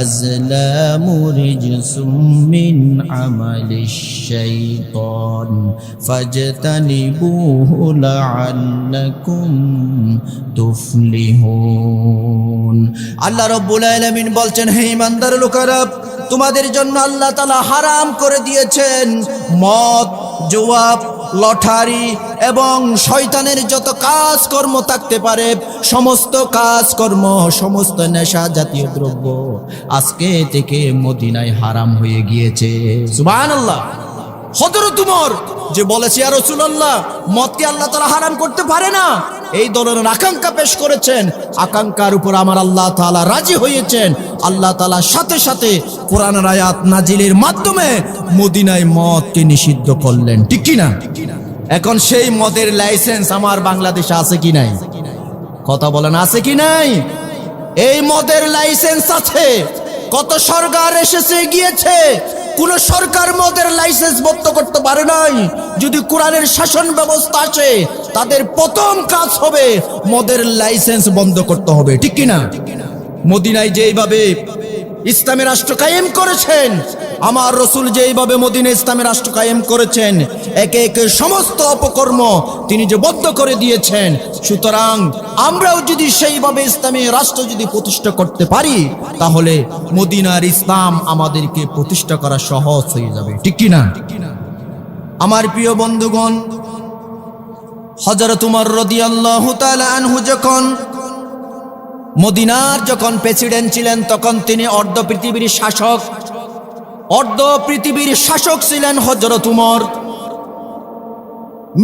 আজলামু রিজসুম মিন আমালিশ শাইতান ফাজতানিবুহু লাআল্লাকুম তুফলিহুন। আল্লাহ রাব্বুল আলামিন বলছেন, হে ঈমানদার লোকেরা, তোমাদের জন্য আল্লাহ তাআলা হারাম করে দিয়েছেন মদ, জুয়া, লটারি এবং শয়তানের যত কাজকর্ম থাকতে পারে সমস্ত কাজকর্ম, সমস্ত নেশা জাতীয় দ্রব্য আজকে থেকে মদিনায় হারাম হয়ে গিয়েছে। সুবহানাল্লাহ। হযরত উমর যে বলেছে, ইয়া রাসূলুল্লাহ মদকে আল্লাহ তাআলা হারাম করতে পারে না, এই ধরনের আকাঙ্ক্ষা পেশ করেছেন, আকাঙ্ক্ষার উপর আমার আল্লাহ তাআলা রাজি হয়েছেন। আল্লাহ তাআলা সাথে সাথে কোরআনের আয়াত নাজিলের মাধ্যমে মদিনায় মদকে নিষিদ্ধ করলেন। ঠিক কি না? এখন সেই মদের লাইসেন্স আমার বাংলাদেশে আছে কি নাই? কথা বলেন, আছে কি নাই? এই মদের লাইসেন্স আছে। কত সরকার এসেছে গিয়েছে, কোন সরকার মদের লাইসেন্স বন্ধ করতে পারে নাই। যদি কোরআনের শাসন ব্যবস্থা আসে, তাদের প্রথম কাজ হবে মদের লাইসেন্স বন্ধ করতে হবে। ঠিক কিনা? মদিনায় যেইভাবে ইসলামের রাষ্ট্র কায়েম করেছেন, আমার রসুল যেইভাবে মদিনায় ইসলামের রাষ্ট্র কায়েম করেছেন, একে একে সমস্ত অপকর্ম তিনি যে বন্ধ করে দিয়েছেন। সুতরাং আমরাও যদি সেইভাবে ইসলামী রাষ্ট্র যদি প্রতিষ্ঠা করতে পারি, তাহলে মদিনার ইসলাম আমাদেরকে প্রতিষ্ঠা করা সহজ হয়ে যাবে, ঠিক কি না? আমার প্রিয় বন্ধুগণ, হযরত উমর রাদিয়াল্লাহু তাআলা আনহু যখন মদিনার প্রেসিডেন্ট ছিলেন, তখন তিনি অর্ধ পৃথিবীর শাসক ছিলেন হযরত উমর।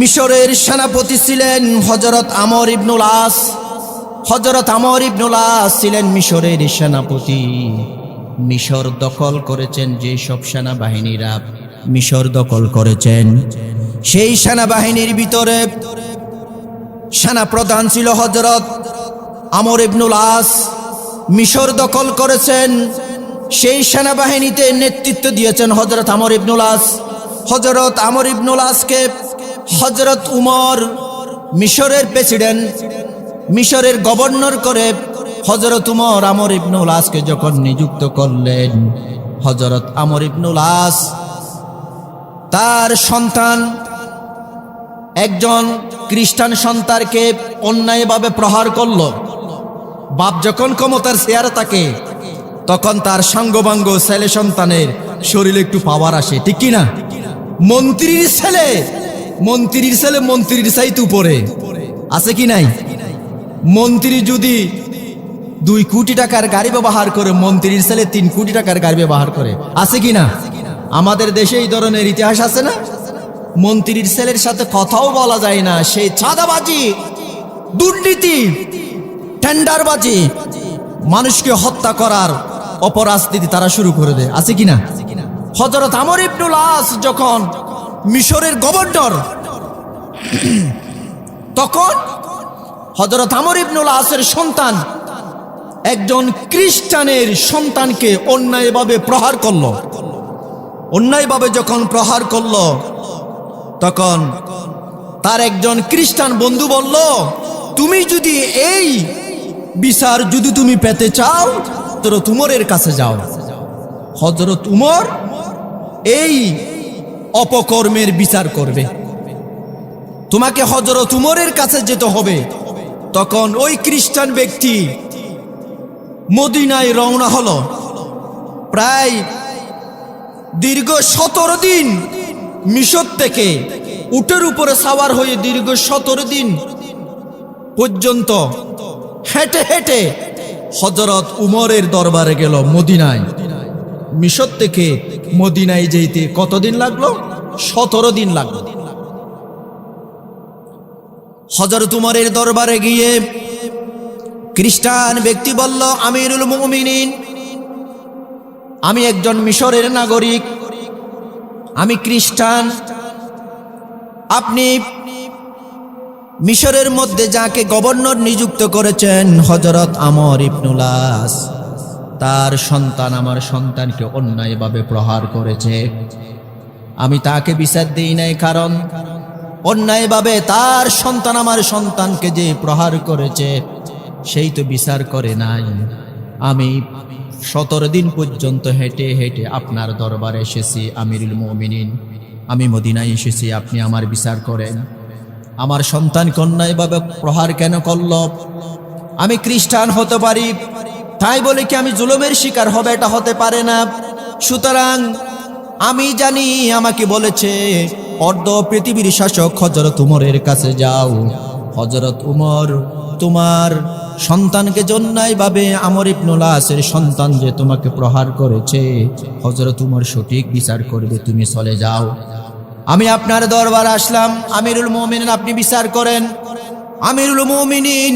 মিশরের সেনাপতি ছিলেন হযরত আমর ইবনুল আস। হযরত আমর ইবনুল আস ছিলেন মিশরের সেনাপতি। মিশর দখল করেছেন যেসব সেনাবাহিনীরা মিশর দখল করেছেন, সেই সেনাবাহিনীর ভিতরে সেনাপ্রধান ছিল হযরত আমর ইবনুল আস। মিশর দখল করেছেন, সেই সেনাবাহিনীতে নেতৃত্ব দিয়েছেন হযরত আমর ইবনুল আস। হযরত আমর ইবনুল আসকে হযরত উমর মিশরের প্রেসিডেন্ট, মিশরের গভর্নর করে হযরত উমর আমর ইবনুল আসকে যখন নিযুক্ত করলেন, হযরত আমর ইবনুল আস তার সন্তান একজন খ্রিস্টান সন্তানকে অন্যায়ভাবে প্রহার করল। বাপ যখন ক্ষমতার চেয়ারে থাকে, তখন তার সাঙ্গবাঙ্গ ছেলে সন্তানের শরীরে একটু পাওয়ার আসে, ঠিক কি না? মন্ত্রীর ছেলে মন্ত্রীর চাইতে উপরে আছে কি নাই? মন্ত্রী যদি 2 কোটি টাকার গাড়ি ব্যবহার করে, মন্ত্রীর ছেলে 3 কোটি টাকার গাড়ি ব্যবহার করে, আছে কি না? আমাদের দেশে এই ধরনের ইতিহাস আছে না? মন্ত্রীর ছেলের সাথে কথাও বলা যায় না, সেই চাঁদাবাজি, দুর্নীতি, টেন্ডারবাজি, মানুষকে হত্যা করার অপরাজনীতি তারা শুরু করে দেয়, আছে কিনা? হযরত আমর ইবনুল আস যখন মিশরের গভর্নর, তখন হযরত আমর ইবনুল আসের সন্তান একজন খ্রিস্টানের সন্তানকে অন্যায়ভাবে প্রহার করল। অন্যায়ভাবে যখন প্রহার করল, তখন তার একজন খ্রিস্টান বন্ধু বলল, তুমি যদি এই বিচার যদি তুমি পেতে চাও, হযরত উমরের কাছে যাও। হযরত উমর এই অপকর্মের বিচার করবে, তোমাকে হযরত উমরের কাছে যেতে হবে। তখন ওই খ্রিস্টান ব্যক্তি মদিনায় রওনা হলো। প্রায় দীর্ঘ 17 দিন মিশর থেকে উটের উপরে সাওয়ার হয়ে দীর্ঘ 17 দিন পর্যন্ত হেঁটে হেঁটে হযরত উমরের দরবারে গেল মদিনায়। মিশর থেকে মদিনায় যেতে কতদিন লাগলো? 17 দিন লাগলো। হযরত উমরের দরবারে গিয়ে খ্রিস্টান ব্যক্তি বলল, আমিরুল মুমিনিন, আমি একজন মিশরের নাগরিক, আমি খ্রিস্টান। আপনি মিশরের মধ্যে যাকে গভর্নর নিযুক্ত করেছেন হযরত আমর ইবনুল আস, তার সন্তান আমার সন্তানকে অন্যায়ভাবে প্রহার করেছে। আমি তাকে বিচার দেই নাই, কারণ অন্যায়ভাবে তার সন্তান আমার সন্তানকে যে প্রহার করেছে সেই তো বিচার করে নাই। আমি 17 দিন পর্যন্ত হেঁটে হেঁটে আপনার দরবারে এসেছি আমিরুল মুমিনিন, আমি মদিনায় এসেছি, আপনি আমার বিচার করেন। আমার সন্তানকে অন্যায়ভাবে প্রহার কেন করল? আমি খ্রিস্টান হতে পারি, তাই বলে কি আমি জুলুমের শিকার হবে? এটা হতে পারে না। সুতরাং আমি জানি, আমাকে বলেছে অর্ধ পৃথিবীর শাসক হযরত উমরের কাছে যাও। হযরত উমর তোমার সন্তানকে অন্যায়ভাবে আমর ইবনুল আসের সন্তান যে তোমাকে প্রহার করেছে, হযরত উমর সঠিক বিচার করবে, তুমি চলে যাও। আমি আপনার দরবারে আসলাম, আমিরুল মুমিনিন, আপনি বিচার করেন। আমিরুল মুমিনিন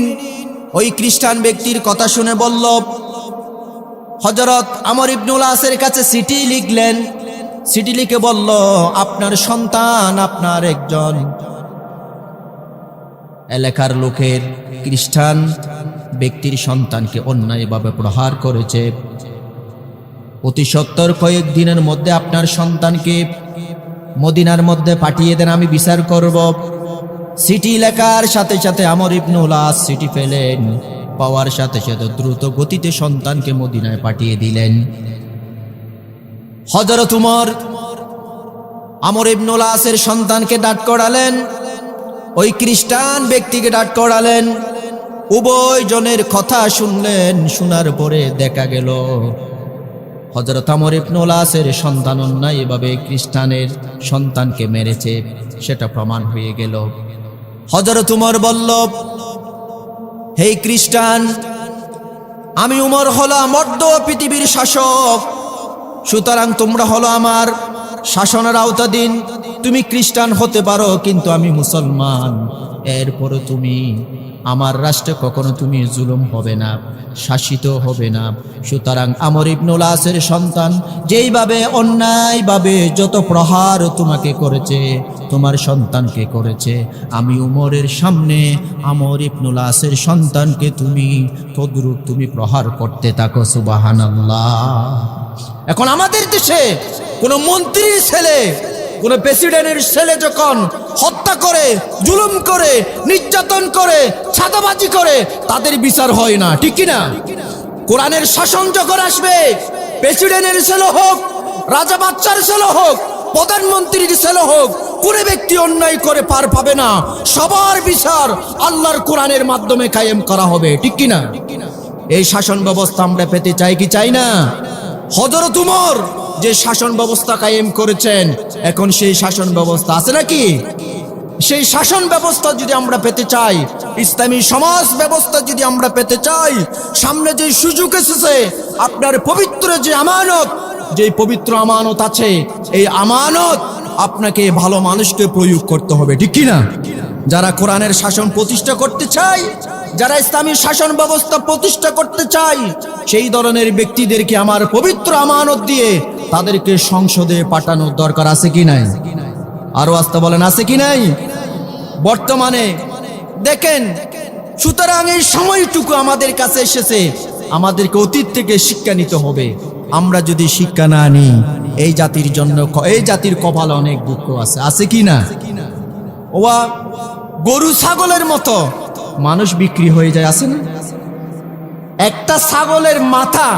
ওই খ্রিস্টান ব্যক্তির কথা শুনে বলল, হযরত আমর ইবনুল আসের কাছে চিঠি লিখলেন। চিঠি লিখে বলল, আপনার সন্তান আপনার একজন এলাকার লোকের খ্রিস্টান ব্যক্তির সন্তানকে অন্যায়ভাবে প্রহার করেছে। অতি সত্বর কয়েকদিনের মধ্যে আপনার সন্তানকে মদিনার মধ্যে পাঠিয়ে দেন, আমি বিচার করব। চিঠি লেখার সাথে সাথে আমর ইবনুল আস চিঠি পেলেন, পাওয়ার সাথে সাথে দ্রুত গতিতে সন্তানকে মদিনায় পাঠিয়ে দিলেন। হযরত উমর আমর ইবনুল আসের সন্তানকে ডাক করালেন, ওই খ্রিস্টান ব্যক্তিকে ডাক করালেন। উভয় জনের কথা শুনলেন। শোনার পরে দেখা গেল হযরত আমর ইবনুল আসের সন্তান অন্যায়ভাবে খ্রিস্টানের সন্তানকে মেরেছে, সেটা প্রমাণ হয়ে গেল। হযরত উমর বলল, হে খ্রিস্টান, আমি উমর হলাম অর্ধ পৃথিবীর শাসক, সুতরাং তোমরা হলো আমার শাসনের আওতাধীন। তুমি খ্রিস্টান হতে পারো, কিন্তু আমি মুসলমান। এরপরে তুমি আমার রাষ্ট্রে কখনো তুমি জুলুম হবে না, শাসিত হবে না। সুতরাং আমর ইবনুল আসের সন্তান যেইভাবে অন্যায়ভাবে যত প্রহার তোমাকে করেছে, তোমার সন্তানকে করেছে, আমি উমরের সামনে আমর ইবনুল আসের সন্তানকে তুমি তদ্রূপ তুমি প্রহার করতে থাকো। সুবহানাল্লাহ। এখন আমাদের দেশে কোন মন্ত্রীর ছেলে, কোন প্রেসিডেন্টের ছেলে যখন হত্যা করে, জুলুম করে, নির্যাতন করে, ছাতাবাজি করে, তাদের বিচার হয় না, ঠিক কি না? কোরআনের শাসন যখন আসবে, প্রেসিডেন্টের ছেলে হোক, রাজা বাচ্চার ছেলে হোক, প্রধানমন্ত্রীর ছেলে হোক, কোন ব্যক্তি অন্যায় করে পার পাবে না। সবার বিচার আল্লাহর কোরআনের মাধ্যমে কায়েম করা হবে, ঠিক কি না? এই শাসন ব্যবস্থা আমরা পেতে চাই কি চাই না? হযরত উমর যে শাসন ব্যবস্থা কায়েম করেছেন, এখন সেই শাসন ব্যবস্থা আছে নাকি? সেই শাসন ব্যবস্থা যদি আমরা পেতে চাই, ইসলামী সমাজ ব্যবস্থা যদি আমরা পেতে চাই, সামনে যে সুযোগ এসেছে, আপনার পবিত্র যে আমানত, যে পবিত্র আমানত আছে, এই আমানত আপনাকে ভালো মানুষকে প্রয়োগ করতে হবে, ঠিক কি না? যারা কোরআনের শাসন প্রতিষ্ঠা করতে চায়, যারা ইসলামী শাসন ব্যবস্থা প্রতিষ্ঠা করতে চায়, সেই ধরনের ব্যক্তিদেরকে আমার পবিত্র আমানত দিয়ে তাদেরকে সংসদে পাঠানোর দরকার আছে কি নাই? আরো আস্তে বলেন, আছে কি নাই? বর্তমানে দেখেন, সুতরাং এই সময়টুকু আমাদের কাছে এসেছে, আমাদেরকে অতীত থেকে শিক্ষা নিতে হবে। আমরা যদি শিক্ষা না নিই, এই জাতির জন্য, এই জাতির কপালে অনেক দুঃখ আছে, আছে কি না? ওয়া গরু ছাগলের মতো মানুষ বিক্রি হয়ে যায়, আছে না? একটা ছাগলের মাথা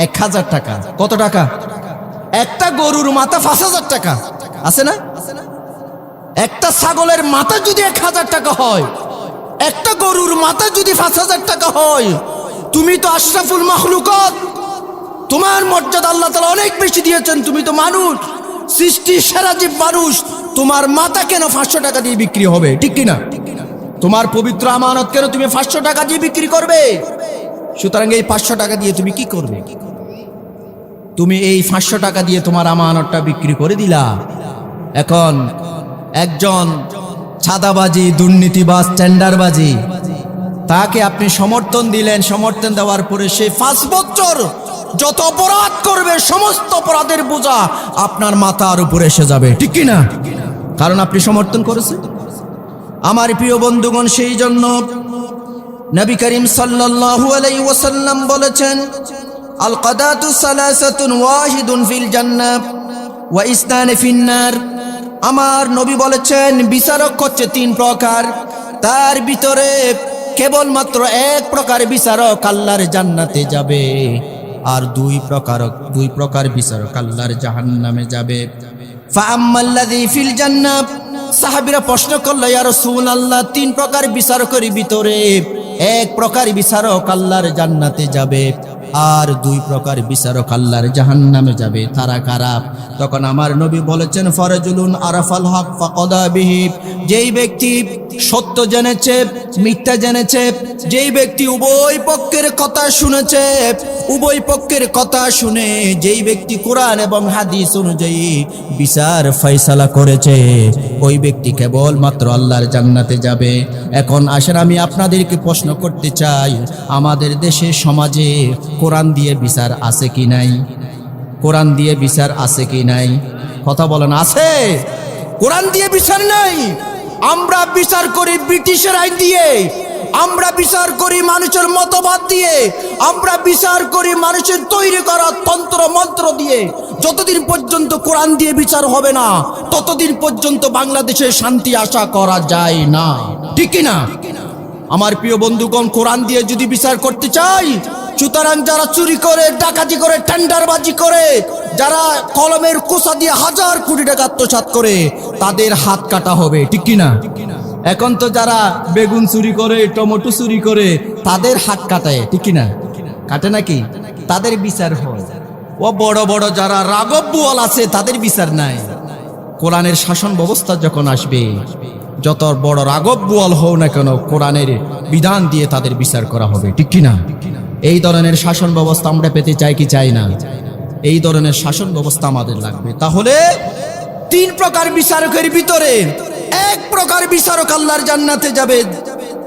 1000 টাকা। কত টাকা? একটা গরুর মাথা 5000 টাকা, আছে না? একটা ছাগলের মাথা যদি 1000 টাকা হয়, একটা গরুর মাথা যদি 5000 টাকা হয়, তুমি তো আশরাফুল মাখলুকাত, তোমার মর্যাদা আল্লাহ তাআলা অনেক বেশি দিয়েছেন। তুমি তো মানুষ, সৃষ্টির সেরা জীব মানুষ, তোমার মাথা কেন 500 টাকা দিয়ে বিক্রি হবে, ঠিক কিনা? তোমার পবিত্র আমানত কেন তুমি 500 টাকা দিয়ে বিক্রি করবে? সুতরাং এই 500 টাকা দিয়ে তুমি কি করবে? তুমি এই 500 টাকা দিয়ে তোমার আমানতটা বিক্রি করে দিলা। এখন একজন ছাদাবাজি, দুর্নীতিবাজ, টেন্ডারবাজি, তাকে আপনি সমর্থন দিলেন। সমর্থন দেওয়ার পরে সে 5 বছর যত অপরাধ করবে, সমস্ত অপরাধের বোঝা আপনার মাথার উপরে এসে যাবে, ঠিক কি না? কারণ আপনি সমর্থন করেছেন। আমার প্রিয় বন্ধুগণ, সেই জন্য নবী করিম সাল্লাল্লাহু আলাইহি ওয়াসাল্লাম বলেছেন, আল কাদাতু সালাসাতুন ওয়াহিদুন ফিল জান্নাহ ওয়া ইসনানি ফিন নার। আমার নবী বলেছেন, বিচারক হচ্ছে 3 প্রকার, তার ভিতরে কেবলমাত্র 1 প্রকার বিচারক আল্লাহর জান্নাতে যাবে, আর 2 প্রকার বিচারক আল্লাহর জাহান্নামে যাবে। ফাআম্মাল্লাযী ফিল জান্নাহ, সাহাবীরা প্রশ্ন করল, ইয়া রাসূলুল্লাহ, 3 প্রকার বিচারকের ভিতরে 1 প্রকার বিচারক আল্লাহর জান্নাতে যাবে, আর 2 প্রকার বিচারক আল্লাহর জাহান্নামে যাবে, তারা কারা? তখন আমার নবী বলেছেন, ফারাজুলুন আরাফাল হক ফাকাদা বিহি, যেই ব্যক্তি সত্য জেনেছে, মিথ্যা জেনেছে, যেই ব্যক্তি উভয় পক্ষের কথা শুনেছে, উভয় পক্ষের কথা শুনে যেই ব্যক্তি কোরআন এবং হাদিস অনুযায়ী বিচার ফয়সালা করেছে, ওই ব্যক্তি কেবলমাত্র আল্লাহর জান্নাতে যাবে। এখন আসেন, আমি আপনাদেরকে প্রশ্ন করতে চাই, আমাদের দেশে সমাজে কোরআন দিয়ে বিচার আছে কি নাই? কোরআন দিয়ে বিচার আছে কি নাই? কথা বলেন, আছে? কোরআন দিয়ে বিচার নাই। আমরা বিচার করি ব্রিটিশের আইন দিয়ে, আমরা বিচার করি মানুষের মতবাদ দিয়ে, আমরা বিচার করি মানুষের তৈরি করা তন্ত্র মন্ত্র দিয়ে। যতদিন পর্যন্ত কোরআন দিয়ে বিচার হবে না, ততদিন পর্যন্ত বাংলাদেশে শান্তি আশা করা যায় না, ঠিক না? আমার প্রিয় বন্ধুগণ, কোরআন দিয়ে যদি বিচার করতে চাই, সুতরাং যারা চুরি করে, ডাকাতি করে, টেন্ডারবাজি করে, যারা কলমের কোষা দিয়ে 1000 কোটি টাকা আত্মসাৎ করে, তাদের হাত কাটা হবে, ঠিক কিনা? এখন তো যারা বেগুন চুরি করে, টমেটো চুরি করে, তাদের হাত কাটায়, ঠিক কিনা? কাটে নাকি? তাদের বিচার হয়। ও বড় বড় যারা রাগব বুয়াল আছে, তাদের বিচার নাই। কোরআনের শাসন ব্যবস্থা যখন আসবে, যত বড় রাগব বুয়াল হও না কেন, কোরআনের বিধান দিয়ে তাদের বিচার করা হবে, ঠিক কিনা? এই ধরনের শাসন ব্যবস্থা আমরা পেতে চাই কি চাই না? এই ধরনের শাসন ব্যবস্থা আমাদের লাগবে। তাহলে 3 প্রকার বিচারকের ভিতরে 1 প্রকার বিচারক আল্লাহর জান্নাতে যাবে।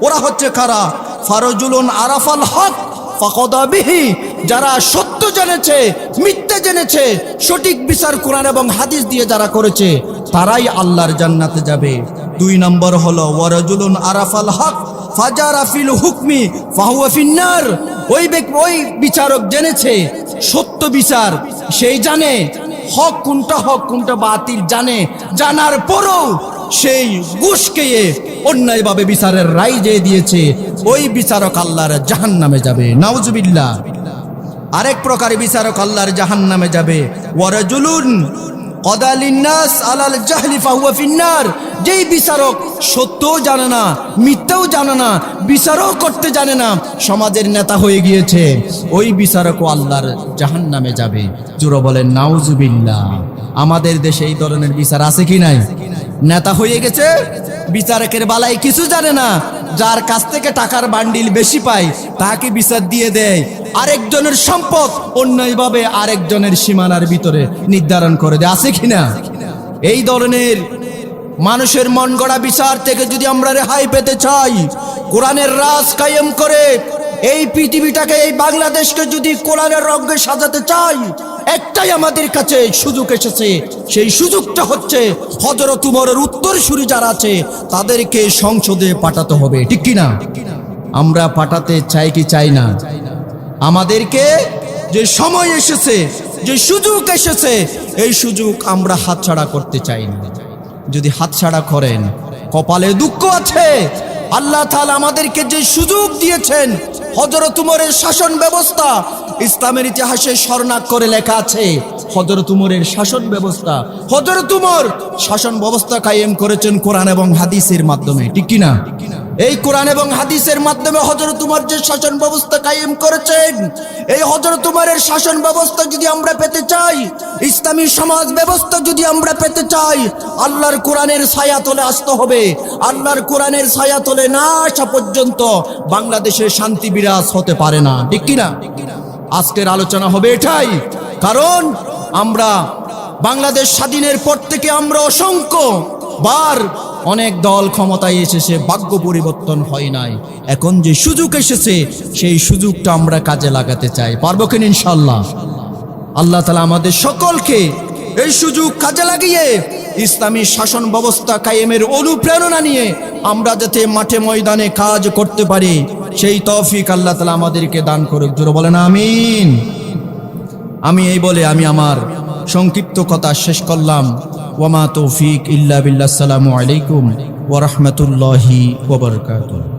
ওরা হচ্ছে কারা? ফারজুলুন আরাফাল হক ফাকাদা বিহি, যারা সত্য জেনেছে, মিথ্যা জেনেছে, সঠিক বিচার কোরআন এবং হাদিস দিয়ে যারা করেছে, তারাই আল্লাহর জান্নাতে যাবে। 2 নম্বর হলো ওয়ারাজুলুন আরাফাল হক ফাজারা ফিল হুকমি ফাহুয়া ফিন্নার, ওই বিচারক জেনেছে সত্য বিচার, সেই জানে হক কোনটা বাতিল জানে, জানার পরও সেই ঘুষ খেয়ে অন্যায়ভাবে বিচারের রায় যে দিয়েছে, ওই বিচারক আল্লাহর জাহান্নামে যাবে। নাউজুবিল্লাহ। আরেক প্রকার বিচারক আল্লাহর জাহান্নামে যাবে ওয়ারাজুলুন কদালিন নাস আলাল জাহলি ফাহুয়া ফিন্নার, যেই বিচারক সত্যও জানে না, মিথ্যাও জানে না, বিচারও করতে জানে না, সমাজের নেতা হয়ে গিয়েছে, ওই বিচারকও আল্লাহর জাহান্নামে যাবে। জোরে বলেন নাউজুবিল্লাহ। আমাদের দেশে এই ধরনের বিচার আছে কি নাই? নেতা হয়ে গেছে, বিচারকের বালাই কিছু জানে না, যার কাছ থেকে টাকার বান্ডিল বেশি পায় তাকে বিচার দিয়ে দেয়, আরেকজনের সম্পদ অন্যায়ভাবে আরেকজনের সীমানার ভিতরে নির্ধারণ করে দেয়। আছে কিনা? এই ধরনের মানুষের মন গড়া বিচার থেকে যদি আমরা রেহাই পেতে চাই, কোরআনের রাজ কায়েম করে এই পৃথিবীটাকে, এই বাংলাদেশকে যদি কোরআনের রঙে সাজাতে চাই, একটাই আমাদের কাছে সুযোগ এসেছে। সেই সুযোগটা হচ্ছে হযরত উমরের উত্তরসূরি যারা আছে তাদেরকে সংসদে পাঠাতে হবে, ঠিক কিনা? আমরা পাঠাতে চাই কি চাই না? আমাদেরকে যে সময় এসেছে, যে সুযোগ এসেছে, এই সুযোগ আমরা হাতছাড়া করতে চাই না। যদি হাতছাড়া করেন, কপালে দুঃখ আছে। আল্লাহ তাআলা আমাদেরকে যে সুযোগ দিয়েছেন, হযরত উমরের শাসন ব্যবস্থা ইসলামের ইতিহাসে স্বর্ণাক্ষরে লেখা আছে। হযরত উমরের শাসন ব্যবস্থা, হযরত উমর শাসন ব্যবস্থা কায়েম করেছেন কোরআন এবং হাদিসের মাধ্যমে, ঠিক কিনা? এই কোরআন এবং হাদিসের মাধ্যমে হযরত উমর যে শাসন ব্যবস্থা কায়েম করেছেন, এই হযরত উমরের শাসন ব্যবস্থা যদি আমরা পেতে চাই, ইসলামী সমাজ ব্যবস্থা যদি আমরা পেতে চাই, আল্লাহর কোরআনের ছায়াতলে আসতে হবে। আল্লাহর কোরআনের ছায়াতলে না আসা পর্যন্ত বাংলাদেশে শান্তি বিরাজ হতে পারে না, ঠিক কিনা? আজকের আলোচনা হবে এটাই। কারণ আমরা বাংলাদেশ স্বাধীনের পর থেকে আমরা অসংখ্য বার অনেক দল ক্ষমতায় এসেছে, ভাগ্য পরিবর্তন হয় নাই। এখন যে সুযোগ এসেছে, সেই সুযোগটা আমরা কাজে লাগাতে চাই। পারবো কিনা ইনশাআল্লাহ? আল্লাহ তাআলা আমাদের সকলকে এই সুযোগ কাজে লাগিয়ে ইসলামী শাসন ব্যবস্থা কায়েমের অনুপ্রেরণা নিয়ে আমরা যাতে মাঠে ময়দানে কাজ করতে পারি, সেই তৌফিক আল্লাহ তাআলা আমাদেরকে দান করুক। জোরে বলেন আমিন। আমি এই বলে আমি আমার সংক্ষিপ্ত কথা শেষ করলাম। ওয়ামা তৌফিক ইল্লা বিল্লাহ। আসসালামু আলাইকুম ওয়া রাহমাতুল্লাহি ওয়া বারাকাতুহু।